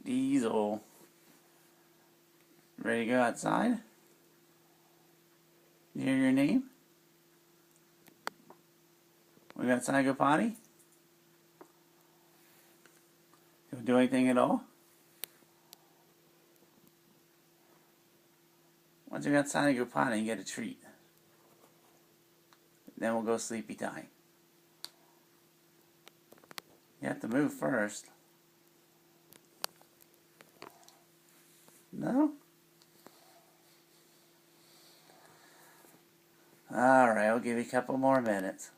Diesel. Ready to go outside? You hear your name? We got outside to go potty? Don't do anything at all? Once you go outside and go potty, you get a treat. Then we'll go sleepy time. You have to move first. No? Alright, I'll give you a couple more minutes.